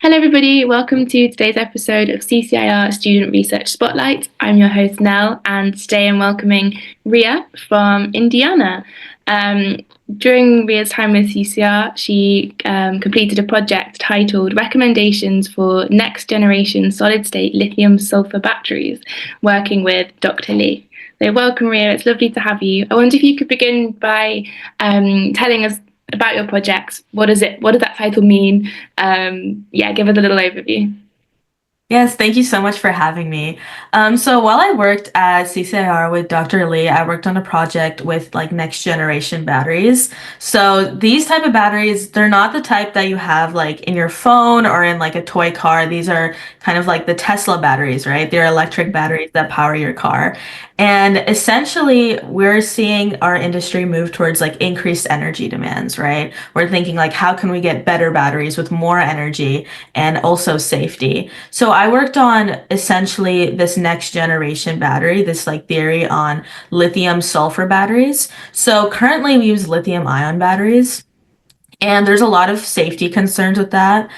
Hello, everybody. Welcome to today's episode of CCIR Student Research Spotlight. I'm your host, Nell, and today I'm welcoming Riya from Indiana. During Riya's time with CCR, she completed a project titled Recommendations for Next Generation Solid State Lithium-sulfur Batteries, working with Dr. Lee. So welcome, Riya. It's lovely to have you. I wonder if you could begin by telling us about your projects. What does that title mean? Give us a little overview. Yes, thank you so much for having me. So while I worked at CCIR with Dr. Lee, I worked on a project with like next generation batteries. So these type of batteries, they're not the type that you have like in your phone or in like a toy car. These are kind of like the Tesla batteries, right? They're electric batteries that power your car. And essentially, we're seeing our industry move towards like increased energy demands, right? We're thinking like, how can we get better batteries with more energy and also safety? So I worked on essentially this next generation battery, this like theory on lithium sulfur batteries. So currently we use lithium ion batteries. And there's a lot of safety concerns with that.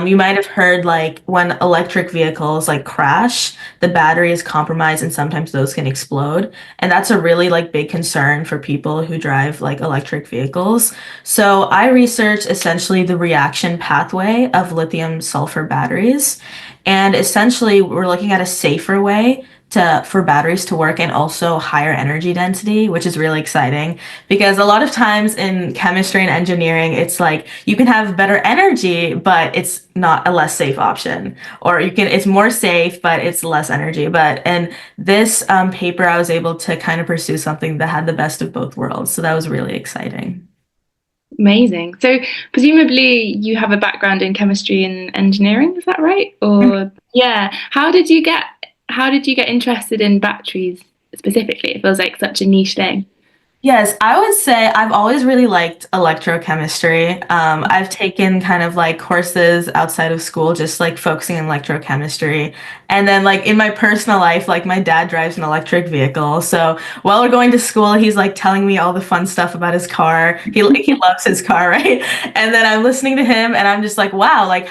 You might have heard like when electric vehicles like crash, the battery is compromised and sometimes those can explode. And that's a really like big concern for people who drive like electric vehicles. So I researched essentially the reaction pathway of lithium sulfur batteries. And essentially we're looking at a safer way for batteries to work and also higher energy density, which is really exciting because a lot of times in chemistry and engineering, it's like you can have better energy, but it's not a less safe option. Or it's more safe, but it's less energy. But in this paper, I was able to kind of pursue something that had the best of both worlds. So that was really exciting. Amazing. So presumably you have a background in chemistry and engineering, is that right? Or yeah, how did you get interested in batteries specifically? It feels like such a niche thing. Yes, I would say I've always really liked electrochemistry. I've taken kind of like courses outside of school, just like focusing on electrochemistry. And then like in my personal life, like my dad drives an electric vehicle. So while we're going to school, he's like telling me all the fun stuff about his car. He loves his car, right? And then I'm listening to him and I'm just like, wow, like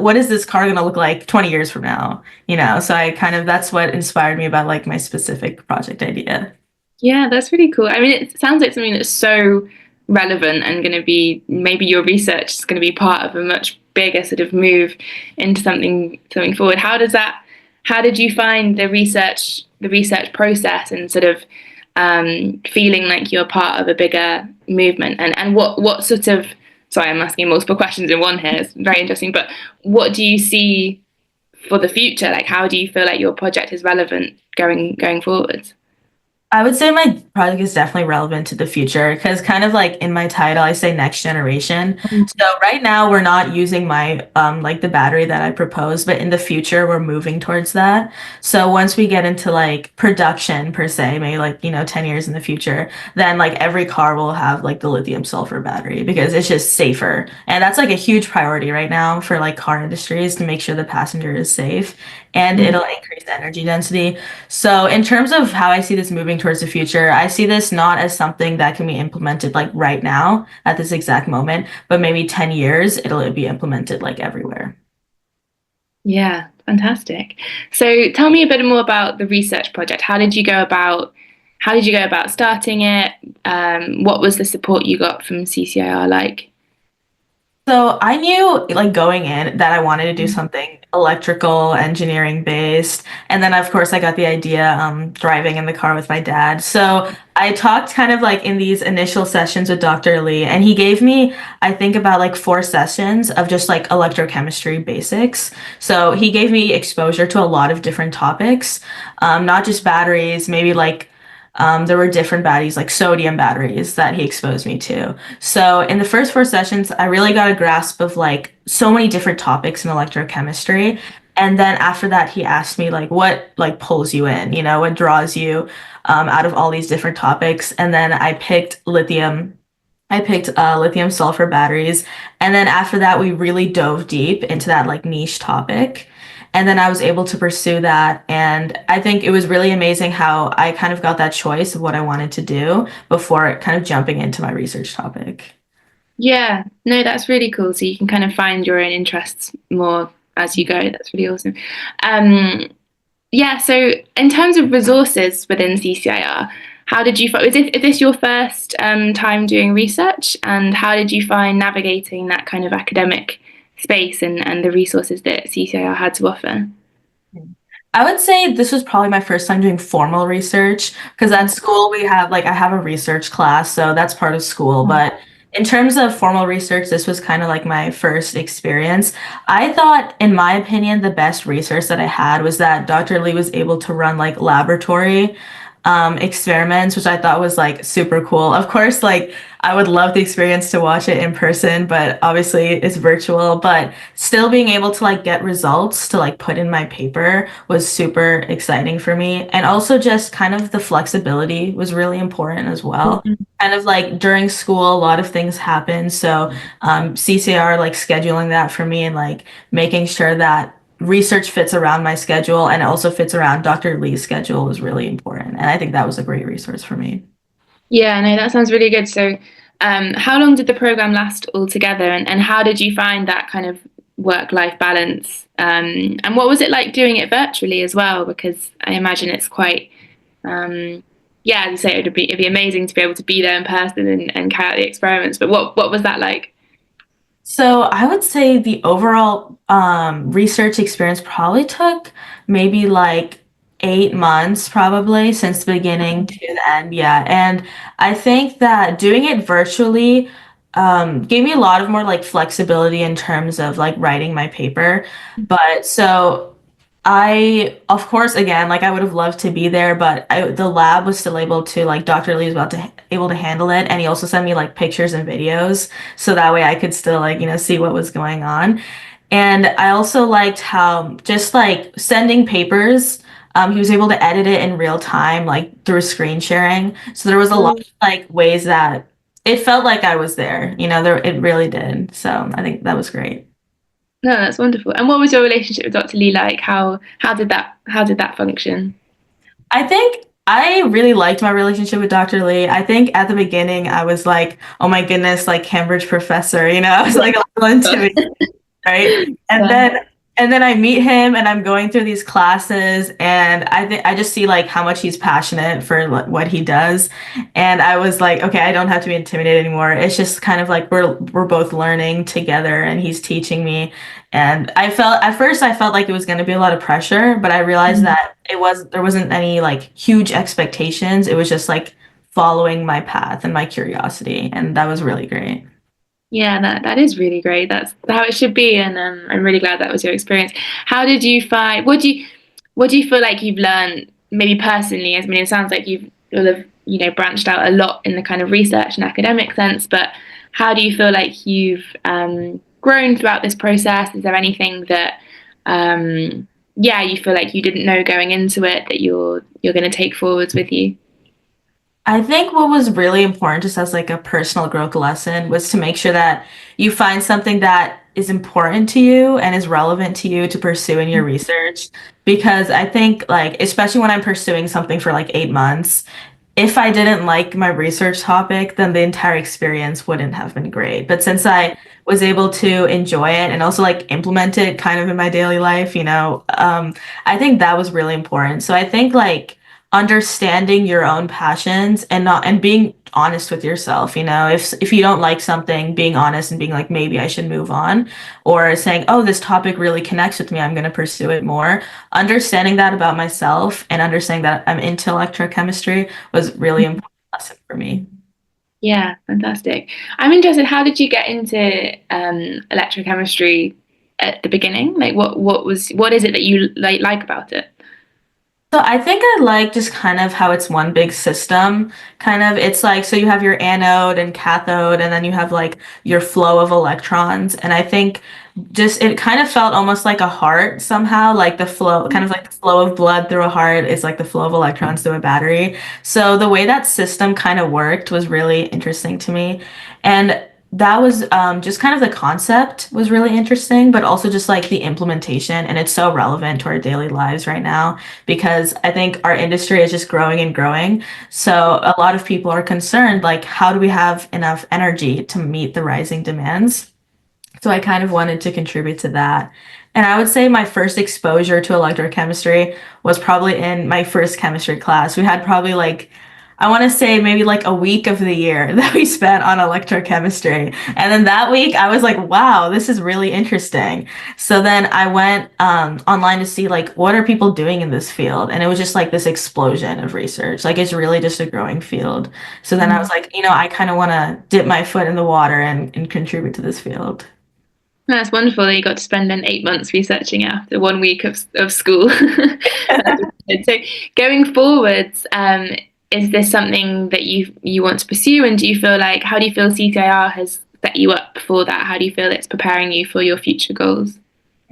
what is this car gonna look like 20 years from now? So that's what inspired me about like my specific project idea. Yeah, that's really cool. I mean, it sounds like something that's so relevant and going to be maybe your research is going to be part of a much bigger sort of move into something forward. How did you find the research process and sort of feeling like you're part of a bigger movement and what sort of sorry, I'm asking multiple questions in one here. It's very interesting, but what do you see for the future? Like, how do you feel like your project is relevant going forward? I would say my project is definitely relevant to the future because kind of like in my title, I say next generation. So right now we're not using my like the battery that I proposed, but in the future we're moving towards that. So once we get into like production per se, maybe like, 10 years in the future, then like every car will have like the lithium sulfur battery because it's just safer. And that's like a huge priority right now for like car industries to make sure the passenger is safe and it'll increase energy density. So in terms of how I see this moving towards the future, I see this not as something that can be implemented like right now at this exact moment, but maybe 10 years it'll be implemented like everywhere. Yeah, fantastic. So tell me a bit more about the research project. How did you go about starting it? What was the support you got from CCIR like? So I knew like going in that I wanted to do something electrical engineering based. And then of course I got the idea driving in the car with my dad. So I talked kind of like in these initial sessions with Dr. Lee, and he gave me, I think about like 4 sessions of just like electrochemistry basics. So he gave me exposure to a lot of different topics, not just batteries, maybe like there were different batteries, like sodium batteries, that he exposed me to. So in the first 4 sessions, I really got a grasp of like so many different topics in electrochemistry. And then after that, he asked me like, what like pulls you in, what draws you out of all these different topics. And then I picked lithium. I picked lithium sulfur batteries. And then after that, we really dove deep into that like niche topic. And then I was able to pursue that. And I think it was really amazing how I kind of got that choice of what I wanted to do before kind of jumping into my research topic. Yeah, no, that's really cool. So you can kind of find your own interests more as you go. That's really awesome. Um, yeah, so in terms of resources within CCIR, how did you find, is this your first time doing research? And how did you find navigating that kind of academic space and the resources that CCIR had to offer? I would say this was probably my first time doing formal research because at school we have like I have a research class, so that's part of school. But in terms of formal research, this was kind of like my first experience. I thought, in my opinion, the best research that I had was that Dr. Lee was able to run like laboratory experiments, which I thought was like super cool. Of course, like I would love the experience to watch it in person, but obviously it's virtual. But still being able to like get results to like put in my paper was super exciting for me. And also just kind of the flexibility was really important as well. Mhm. Kind of like during school, a lot of things happen. So CCR like scheduling that for me and like making sure that research fits around my schedule and also fits around Dr. Lee's schedule was really important. And I think that was a great resource for me. Yeah, no, that sounds really good. So, how long did the program last altogether, and how did you find that kind of work-life balance? And what was it like doing it virtually as well? Because I imagine it's quite, yeah, as you say, it'd be amazing to be able to be there in person and carry out the experiments. But what was that like? So I would say the overall research experience probably took maybe like 8 months, probably since the beginning to the end. Yeah. And I think that doing it virtually gave me a lot of more like flexibility in terms of like writing my paper. But so I, of course, again, like I would have loved to be there, but the lab was still able to like Dr. Lee was about to able to handle it, and he also sent me like pictures and videos, so that way I could still like see what was going on. And I also liked how just like sending papers, he was able to edit it in real time, like through screen sharing. So there was a lot of like ways that it felt like I was there. There it really did. So I think that was great. No, that's wonderful. And what was your relationship with Dr. Lee like? How did that function? I think I really liked my relationship with Dr. Lee. I think at the beginning I was like, oh my goodness, like Cambridge professor, I was like a little intimidated, right? And then I meet him and I'm going through these classes and I think I just see like how much he's passionate for what he does. And I was like, okay, I don't have to be intimidated anymore. It's just kind of like we're both learning together and he's teaching me. And I felt at first I felt like it was going to be a lot of pressure, but I realized that there wasn't any like huge expectations. It was just like following my path and my curiosity, and that was really great. Yeah, that is really great. That's how it should be, and I'm really glad that was your experience. How did you find? What do you feel like you've learned, maybe personally? I mean, it sounds like you'll have branched out a lot in the kind of research and academic sense, but how do you feel like you've grown throughout this process? Is there anything that yeah, you feel like you didn't know going into it that you're going to take forwards with you? I think what was really important, just as like a personal growth lesson, was to make sure that you find something that is important to you and is relevant to you to pursue in your research. Because I think, like, especially when I'm pursuing something for like 8 months, if I didn't like my research topic, then the entire experience wouldn't have been great. But since I was able to enjoy it and also like implement it kind of in my daily life, I think that was really important. So I think like understanding your own passions and not and being honest with yourself, if you don't like something, being honest and being like maybe I should move on, or saying, oh, this topic really connects with me, I'm going to pursue it more. Understanding that about myself and understanding that I'm into electrochemistry was really important lesson for me. Yeah, fantastic. I'm interested. How did you get into electrochemistry at the beginning? Like, what is it that you like about it? So I think I like just kind of how it's one big system. Kind of, it's like, so you have your anode and cathode, and then you have like your flow of electrons. And I think just it kind of felt almost like a heart somehow, like the flow, kind of like the flow of blood through a heart is like the flow of electrons through a battery. So the way that system kind of worked was really interesting to me. And that was just kind of the concept was really interesting, but also just like the implementation. And it's so relevant to our daily lives right now because I think our industry is just growing and growing. So a lot of people are concerned, like, how do we have enough energy to meet the rising demands? So I kind of wanted to contribute to that. And I would say my first exposure to electrochemistry was probably in my first chemistry class. We had probably like, I want to say maybe like a week of the year that we spent on electrochemistry. And then that week I was like, wow, this is really interesting. So then I went online to see like, what are people doing in this field? And it was just like this explosion of research. Like it's really just a growing field. So then I was like, I kind of want to dip my foot in the water and contribute to this field. That's wonderful that you got to spend then 8 months researching it after 1 week of school. That's really good. So going forwards, is this something that you want to pursue? And do you feel like, how do you feel CCIR has set you up for that? How do you feel it's preparing you for your future goals?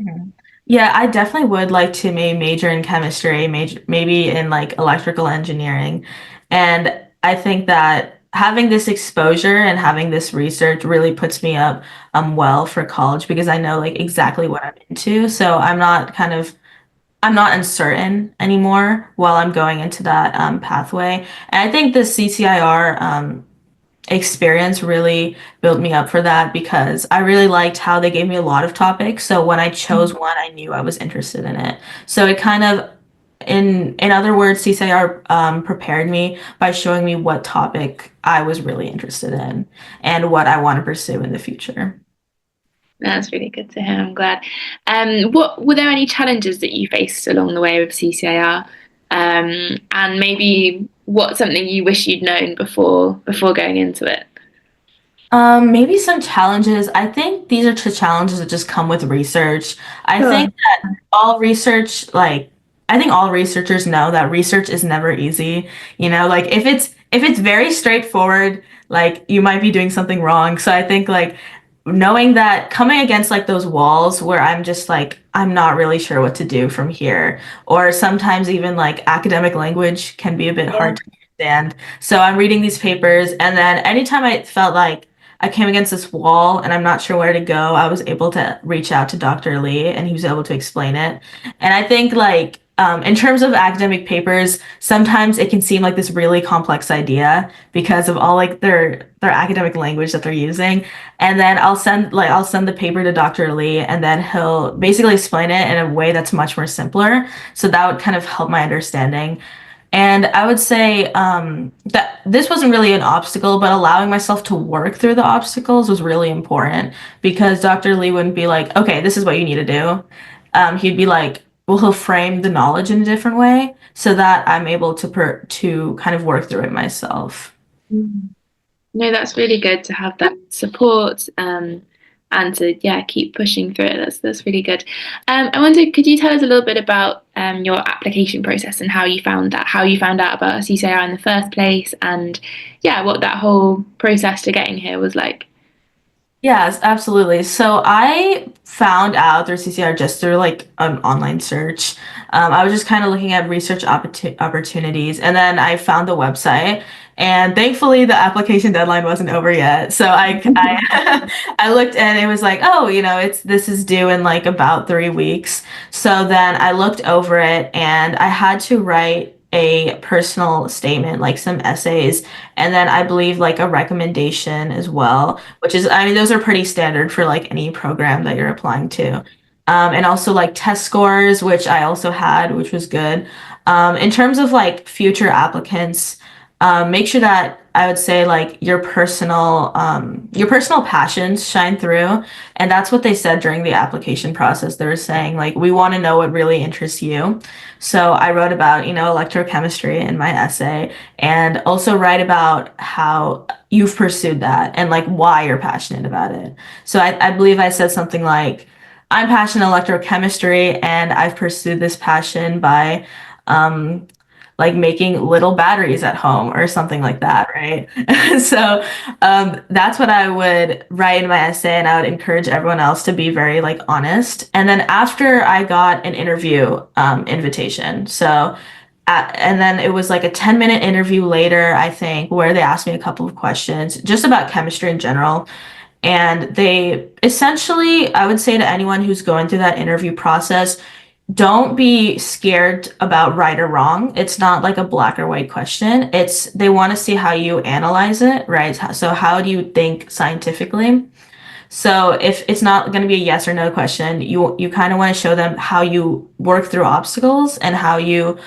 Mhm. Yeah, I definitely would like to major in chemistry, major maybe in like electrical engineering. And I think that having this exposure and having this research really puts me up well for college because I know like exactly what I'm into. So I'm not uncertain anymore while I'm going into that pathway. And I think the CCIR experience really built me up for that because I really liked how they gave me a lot of topics. So when I chose one, I knew I was interested in it. So it kind of, in other words, CCIR prepared me by showing me what topic I was really interested in and what I want to pursue in the future. That's really good to hear. I'm glad. What were there any challenges that you faced along the way with CCIR? And maybe what's something you wish you'd known before going into it? Maybe some challenges. I think these are challenges that just come with research. I Sure. think that all research, like, I think all researchers know that research is never easy. Like if it's very straightforward, like you might be doing something wrong. So I think like knowing that coming against like those walls where I'm just like, I'm not really sure what to do from here, or sometimes even like academic language can be a bit Yeah. hard to understand. So I'm reading these papers, and then anytime I felt like I came against this wall and I'm not sure where to go, I was able to reach out to Dr. Lee and he was able to explain it. And I think like in terms of academic papers, sometimes it can seem like this really complex idea because of all like their academic language that they're using. And then I'll send the paper to Dr. Lee and then he'll basically explain it in a way that's much more simpler. So that would kind of help my understanding. And I would say that this wasn't really an obstacle, but allowing myself to work through the obstacles was really important because Dr. Lee wouldn't be like, okay, this is what you need to do. He'd be like, well, he'll frame the knowledge in a different way so that I'm able to kind of work through it myself. No, that's really good to have that support, and to keep pushing through it. That's really good. I wonder, could you tell us a little bit about your application process and how you found that, how you found out about CCIR in the first place, and what that whole process to getting here was like. Yes, absolutely. So I found out through CCR just through like an online search. I was just kind of looking at research opportunities, and then I found the website. And thankfully, the application deadline wasn't over yet. So I I looked and it was like, oh, this is due in like about 3 weeks. So then I looked over it, and I had to write a personal statement, like some essays, and then I believe like a recommendation as well, which is, I mean, those are pretty standard for like any program that you're applying to. And also like test scores, which I also had, which was good. In terms of like future applicants, make sure that I would say like your personal passions shine through. And that's what they said during the application process. They were saying like, we want to know what really interests you. So I wrote about, electrochemistry in my essay and also write about how you've pursued that and like why you're passionate about it. So I believe I said something like, I'm passionate electrochemistry and I've pursued this passion by um, like making little batteries at home or something like that, right? So that's what I would write in my essay, and I would encourage everyone else to be very like honest. And then after I got an interview invitation, and then it was like a 10-minute interview later, I think, where they asked me a couple of questions just about chemistry in general. And they essentially, I would say to anyone who's going through that interview process, don't be scared about right or wrong. It's not like a black or white question. It's they want to see how you analyze it, right? So how do you think scientifically? So if it's not going to be a yes or no question, you kind of want to show them how you work through obstacles and how you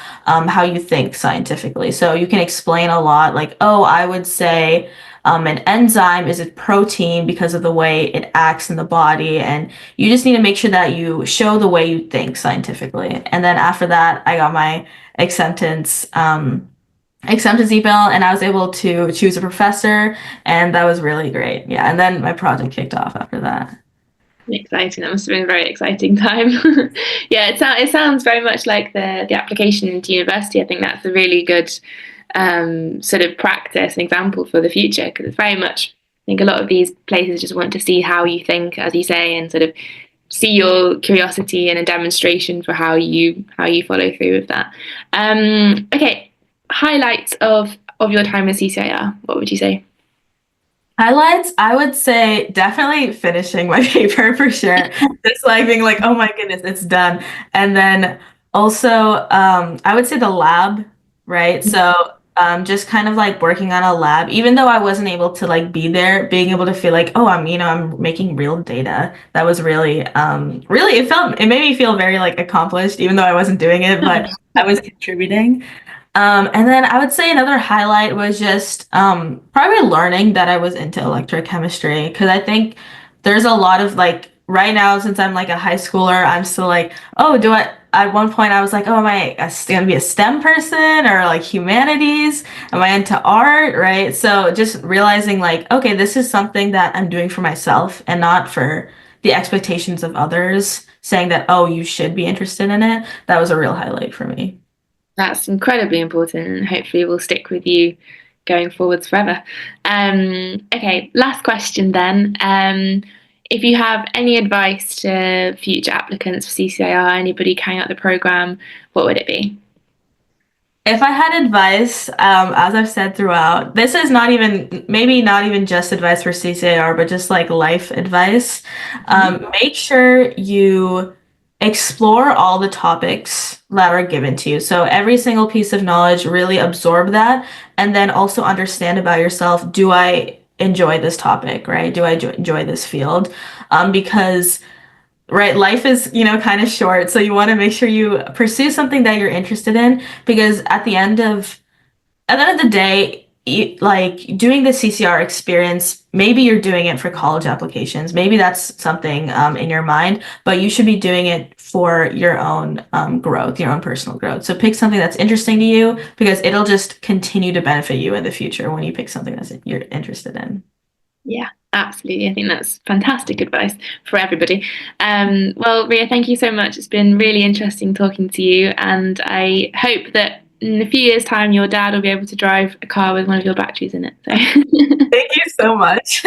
think scientifically. So you can explain a lot, like, oh, I would say an enzyme is a protein because of the way it acts in the body, and you just need to make sure that you show the way you think scientifically. And then after that, I got my acceptance. Acceptance email, and I was able to choose a professor, and that was really great. Yeah, and then my project kicked off after that. Exciting. That must have been a very exciting time. Yeah, it sounds very much like the application into university. I think that's a really good sort of practice and example for the future, because it's very much, I think a lot of these places just want to see how you think, as you say, and sort of see your curiosity and a demonstration for how you follow through with that. Okay, highlights of your time at CCIR. What would you say? Highlights, I would say definitely finishing my paper for sure. Just like being like, oh my goodness, it's done. And then also, I would say the lab, right? So, just kind of like working on a lab, even though I wasn't able to like be there, being able to feel like, oh, I'm making real data. That was really, really, it made me feel very like accomplished, even though I wasn't doing it, but I was contributing. And then I would say another highlight was just probably learning that I was into electrochemistry, because I think there's a lot of like right now, since I'm like a high schooler, I'm still like, oh, do I? At one point, I was like, oh, am I gonna be a STEM person or like humanities? Am I into art? Right? So just realizing like, okay, this is something that I'm doing for myself and not for the expectations of others, saying that, oh, you should be interested in it. That was a real highlight for me. That's incredibly important, and hopefully will stick with you going forwards forever. Okay, last question then. If you have any advice to future applicants for CCIR, anybody carrying out the program, what would it be? If I had advice, as I've said throughout, this is not even, maybe not even just advice for CCAR, but just like life advice. Make sure you explore all the topics that are given to you. So every single piece of knowledge, really absorb that, and then also understand about yourself. Do I enjoy this topic, right? Do I enjoy this field? Because right, life is, kind of short, so you want to make sure you pursue something that you're interested in, because at the end of the day, like doing the CCR experience, maybe you're doing it for college applications, maybe that's something in your mind, but you should be doing it for your own growth, your own personal growth. So pick something that's interesting to you, because it'll just continue to benefit you in the future when you pick something that you're interested in. Yeah, absolutely. I think that's fantastic advice for everybody. Well, Ria, thank you so much. It's been really interesting talking to you, and I hope that in a few years' time, your dad will be able to drive a car with one of your batteries in it. So. Thank you so much.